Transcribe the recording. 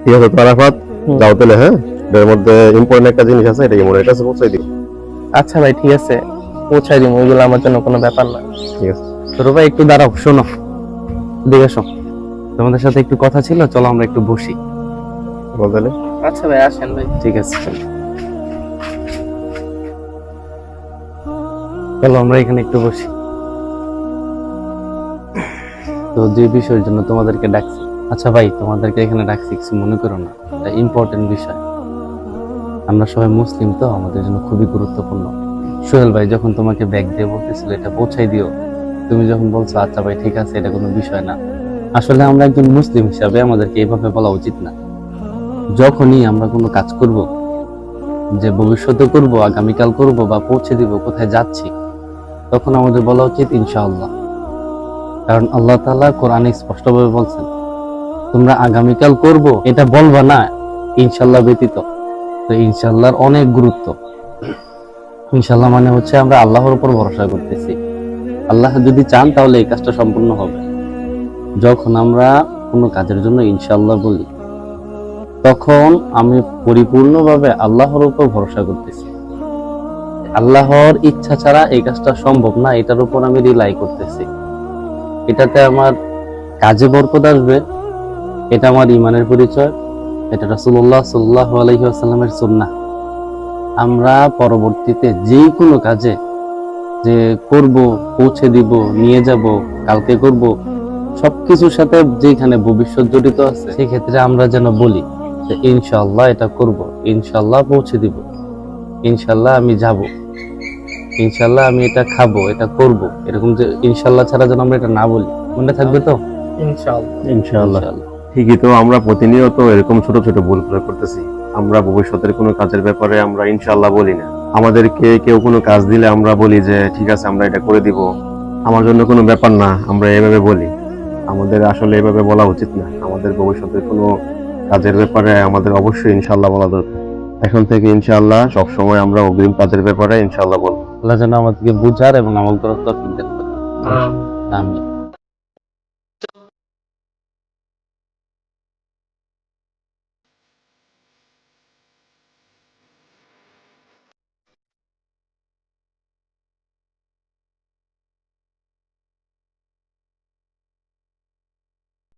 ঠিক আছে তো আরাফাত, যাও তাহলে। হ্যাঁ, এর মধ্যে ইম্পর্টেন্ট একটা জিনিস আছে, এটা মনে কাছে পৌঁছাই দিও। আচ্ছা ভাই, ঠিক আছে, পৌঁছাই দিব, ওইগুলো আমার জন্য কোনো ব্যাপার না। ঠিক আছে। ছোট ভাই একটু দাঁড়াও, শোনো, দেখে শোন, তোমাদের সাথে একটু কথা ছিল, চলো আমরা একটু বসি। বলতে আচ্ছা ভাই, আসেন ভাই। ঠিক আছে, চলো চলো আমরা এখানে একটু বসি। তো যে বিষয়ের জন্য তোমাদেরকে ডাকছি, আচ্ছা ভাই তোমাদেরকে এখানে ডাকছি, কিছু মনে করো না, এটা ইম্পর্টেন্ট বিষয়। আমরা সবাই মুসলিম, তো আমাদের জন্য খুবই গুরুত্বপূর্ণ। সোহেল ভাই যখন তোমাকে ব্যাগ দিয়ে বলতেছিল এটা পৌঁছাই দিও, তুমি যখন বলছো আচ্ছা ভাই ঠিক আছে, এটা কোনো বিষয় না। আসলে আমরা একজন মুসলিম হিসাবে আমাদেরকে এইভাবে বলা উচিত না। যখনই আমরা কোনো কাজ করব, যে ভবিষ্যতে করব, আগামীকাল করব বা পৌঁছে দিব, কোথায় যাচ্ছি, তখন আমাদের বলা উচিত ইনশাআল্লাহ। কারণ আল্লাহ তাআলা কোরআনে স্পষ্টভাবে বলছেন, তোমরা আগামীকাল করব এটা বলবা না ইনশাআল্লাহ ব্যতীত। তো ইনশাআল্লাহর অনেক গুরুত্ব। ইনশাআল্লাহ মানে হচ্ছে আমরা আল্লাহর উপর ভরসা করতেছি, আল্লাহ যদি চান তাহলে এই কাজটা সম্পূর্ণ হবে। যখন আমরা কোনো কাজের জন্য ইনশাআল্লাহ বলি, তখন আমি পরিপূর্ণভাবে আল্লাহর উপর ভরসা করতেছি। আল্লাহর ইচ্ছা ছাড়া এই কাজটা সম্ভব না, এটার উপর আমি রিলাই করতেছি। এটাতে আমার কাজে বরকত আসবে, এটা আমার ঈমানের পরিচয়, এটা রাসূলুল্লাহ সাল্লাল্লাহু আলাইহি ওয়াসাল্লামের সুন্নাহ। আমরা পরবর্তীতে যে কোনো কাজে যে করব, পৌঁছে দিব, নিয়ে যাব, কালকে করব, সবকিছুর সাথে যেখানে ভবিষ্যৎ জড়িত আছে, সেই ক্ষেত্রে আমরা যেন বলি যে ইনশাআল্লাহ এটা করব, ইনশাআল্লাহ পৌঁছে দিব, ইনশাআল্লাহ আমি যাব, ইনশাআল্লাহ আমি এটা খাবো, এটা করব। এরকম যে ইনশাআল্লাহ ছাড়া যেন আমরা এটা না বলি। মনে থাকবে তো? ইনশাআল্লাহ। ইনশাআল্লাহ। ঠিকই তো, আমরা প্রতিনিয়ত এরকম ছোট ছোট ভুল করতেছি। আমরা ভবিষ্যতের কোনো কাজের ব্যাপারে আমরা ইনশাআল্লাহ বলি না। আমাদেরকে কেউ কোনো কাজ দিলে আমরা বলি যে ঠিক আছে আমরা এটা করে দিব, আমার জন্য কোনো ব্যাপার না, আমরা এভাবে বলি। আমাদের আসলে এভাবে বলা উচিত না। আমাদের ভবিষ্যতের কোনো কাজের ব্যাপারে আমাদের অবশ্যই ইনশাআল্লাহ বলা দরকার। এখন থেকে ইনশাআল্লাহ সবসময় আমরা অগ্রিম কাজের ব্যাপারে ইনশাআল্লাহ বলবো। আল্লাহ যেন আমাদেরকে বুঝার এবং আমল করার তৌফিক দান করেন। আমিন।